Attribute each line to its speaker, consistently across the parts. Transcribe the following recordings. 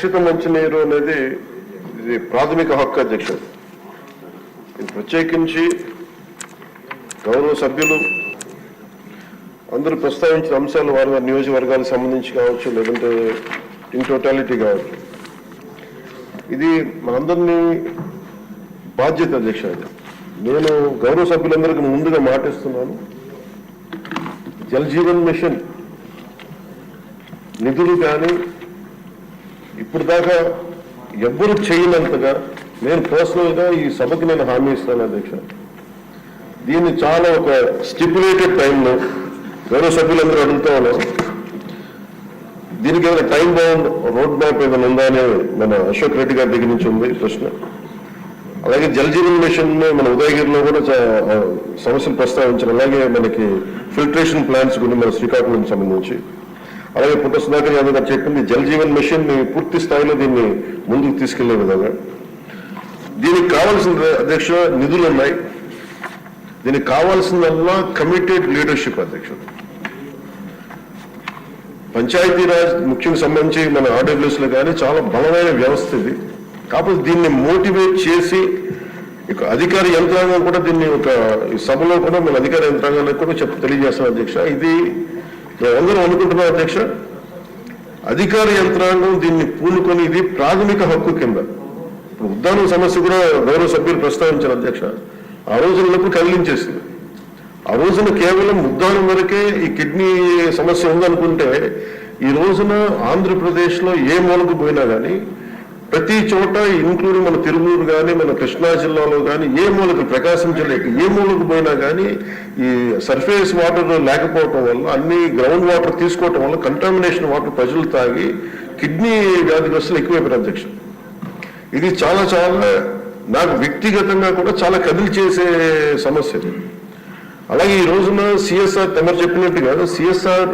Speaker 1: సురక్షిత మంచినీరు అనేది ఇది ప్రాథమిక హక్కు అధ్యక్ష. ఇది ప్రత్యేకించి గౌరవ సభ్యులు అందరూ ప్రస్తావించిన అంశాలు వారి వారి నియోజకవర్గాలకు సంబంధించి కావచ్చు, లేదంటే ఇన్ టోటాలిటీ కావచ్చు, ఇది మనందరినీ బాధ్యత అధ్యక్ష. నేను గౌరవ సభ్యులందరికీ ముందుగా మాటిస్తున్నాను, జల్ జీవన్ మిషన్ నిధులు కానీ ఇప్పుడు దాకా ఎవ్వరు చేయనంతగా నేను పర్సనల్గా ఈ సభకి నేను హామీ ఇస్తాను అధ్యక్ష. దీన్ని చాలా ఒక స్టిపులేటెడ్ టైంలో గౌరవ సభ్యులందరూ అడుగుతా ఉన్నారు, దీనికి ఏమైనా టైం బౌండ్ రోడ్ మ్యాప్ ఏదైనా ఉందా అని మన అశోక్ రెడ్డి గారి దగ్గర నుంచి ఉంది ప్రశ్న. అలాగే జల్ జీవన్ మిషన్ మన ఉదయగిరిలో కూడా సమస్యలు ప్రస్తావించారు. అలాగే మనకి ఫిల్టరేషన్ ప్లాంట్స్ కూడా మన శ్రీకాకుళం సంబంధించి, అలాగే పుట్ట సుధాకర్ యాదవ్ గారు చెప్పింది జల్ జీవన్ మిషన్ ని పూర్తి స్థాయిలో దీన్ని ముందుకు తీసుకెళ్లే విధంగా దీనికి కావాల్సిన అధ్యక్ష నిధులు ఉన్నాయి. దీనికి కావాల్సిందల్లా కమిటెడ్ లీడర్షిప్ అధ్యక్ష. పంచాయతీరాజ్ ముఖ్యంగా సంబంధించి మన ఆర్డబ్ల్యూఎస్ లో కానీ చాలా బలమైన వ్యవస్థ ఇది. కాకపోతే దీన్ని మోటివేట్ చేసి ఇక అధికార యంత్రాంగం కూడా దీన్ని ఒక సభలో కూడా మన అధికార యంత్రాంగానికి కూడా తెలియజేస్తాం అధ్యక్ష. ఇది మేమందరం అనుకుంటున్నాం అధ్యక్ష, అధికార యంత్రాంగం దీన్ని పూనుకొని ఇది ప్రాథమిక హక్కు కింద. ఇప్పుడు ఉద్దానం సమస్య కూడా గౌరవ సభ్యులు ప్రస్తావించారు అధ్యక్ష. ఆ రోజులకు కదిలించేసింది. ఆ రోజున కేవలం ఉద్దానం వరకే ఈ కిడ్నీ సమస్య ఉందనుకుంటే ఈ రోజున ఆంధ్రప్రదేశ్లో ఏ మూలకు పోయినా కానీ ప్రతి చోట ఇంక్లూడింగ్ మన తిరువూరు కానీ మన కృష్ణా జిల్లాలో కానీ ఏ మూలకు, ప్రకాశం జిల్లాకి ఏ మూలకు పోయినా కానీ ఈ సర్ఫేస్ వాటర్ లేకపోవటం వల్ల, అన్ని గ్రౌండ్ వాటర్ తీసుకోవటం వల్ల కంటామినేషన్ వాటర్ ప్రజలు తాగి కిడ్నీ వ్యాధిగ్రస్తులు ఎక్కువైపోయారు అధ్యక్ష. ఇది చాలా చాలా నాకు వ్యక్తిగతంగా కూడా చాలా కదిలి చేసే సమస్య. అలాగే ఈ రోజున సిఎస్ఆర్ తమరు చెప్పినట్టుగా సిఎస్ఆర్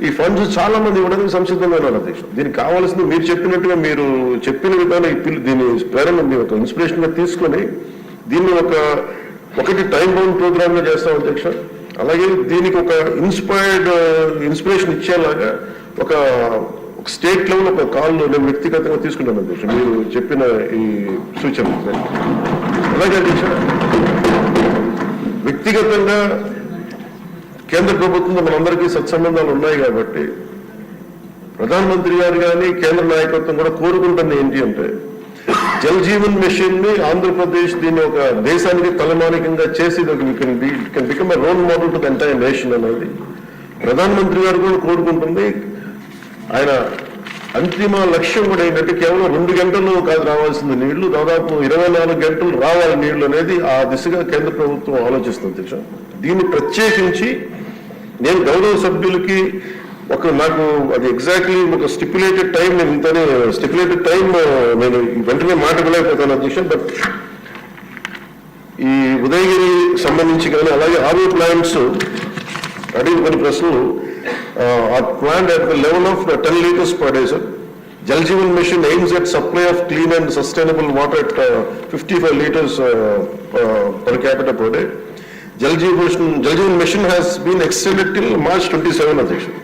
Speaker 1: ఈ ఫండ్స్ చాలా మంది ఇవ్వడానికి సంసిద్ధంగా ఉన్నారు అధ్యక్ష. దీనికి కావాల్సింది మీరు చెప్పినట్టుగా, మీరు చెప్పిన విధానం దీన్ని ప్రేరణ ఒక ఇన్స్పిరేషన్ గా తీసుకొని దీన్ని ఒకటి టైం బౌండ్ ప్రోగ్రామ్ గా చేస్తాం అధ్యక్ష. అలాగే దీనికి ఒక ఇన్స్పిరేషన్ ఇచ్చేలాగా ఒక స్టేట్ లెవెల్ ఒక కాల్ నేను వ్యక్తిగతంగా తీసుకుంటాను అధ్యక్ష, మీరు చెప్పిన ఈ సూచన. అలాగే అధ్యక్ష వ్యక్తిగతంగా కేంద్ర ప్రభుత్వంతో మనందరికీ సత్సంబంధాలు ఉన్నాయి కాబట్టి ప్రధానమంత్రి గారు కానీ కేంద్ర నాయకత్వం కూడా కోరుకుంటుంది ఏంటి అంటే జల్ జీవన్ మిషన్ ని ఆంధ్రప్రదేశ్ దీన్ని ఒక దేశానికి తలమానికంగా చేసి can become a role model to the entire nation అనేది ప్రధానమంత్రి గారు కూడా కోరుకుంటుంది. ఆయన అంతిమ లక్ష్యం కూడా ఏంటంటే కేవలం 2 గంటలు కాదు రావాల్సింది నీళ్లు, దాదాపు 24 గంటలు రావాలి నీళ్లు అనేది ఆ దిశగా కేంద్ర ప్రభుత్వం ఆలోచిస్తుంది అధ్యక్ష. దీన్ని ప్రత్యేకించి నేను గౌరవ సభ్యులకి నాకు అది ఎగ్జాక్ట్లీ ఒక స్టిపులేటెడ్ టైం, నేను ఇంతనే స్టిపులేటెడ్ టైం నేను వెంటనే మాట్లాడలేకపోతాను అధ్యక్ష. బట్ ఈ ఉదయగిరి సంబంధించి కానీ అలాగే ఆర్ఓ ప్లాంట్స్ అడిగిన కొన్ని ప్రశ్నలు are planned at the level of 10 liters per day, sir. Jal Jeevan Mission aims at supply of clean and sustainable water at 55 liters per capita per day. Jal Jeevan Mission has been extended till March 27, Adhyaksha.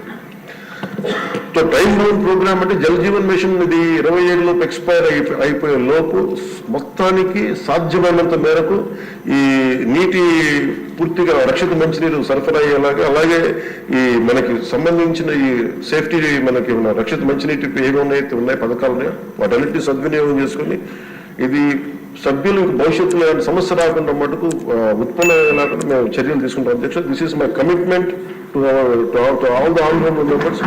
Speaker 1: So time bound program అంటే Jal Jeevan machine ఇది 27 లోపు expire అయిపోయే లోపు మొత్తానికి సాధ్యమైనంత మేరకు ఈ నీటి పూర్తిగా రక్షిత మంచినీరు సరఫరా అయ్యేలాగా, అలాగే ఈ మనకి సంబంధించిన ఈ సేఫ్టీ మనకి ఉన్న రక్షిత మంచినీటి ఏమైతే ఉన్నాయి పథకాలు ఉన్నాయో వాటన్నిటిని సద్వినియోగం చేసుకొని ఇది సభ్యులకు భవిష్యత్తులో సమస్య రాకుండా మటుకు ఉత్పన్నమయ్యేలాగా మేము చర్యలు తీసుకుంటాం అధ్యక్ష. This is my commitment to all the honorable members,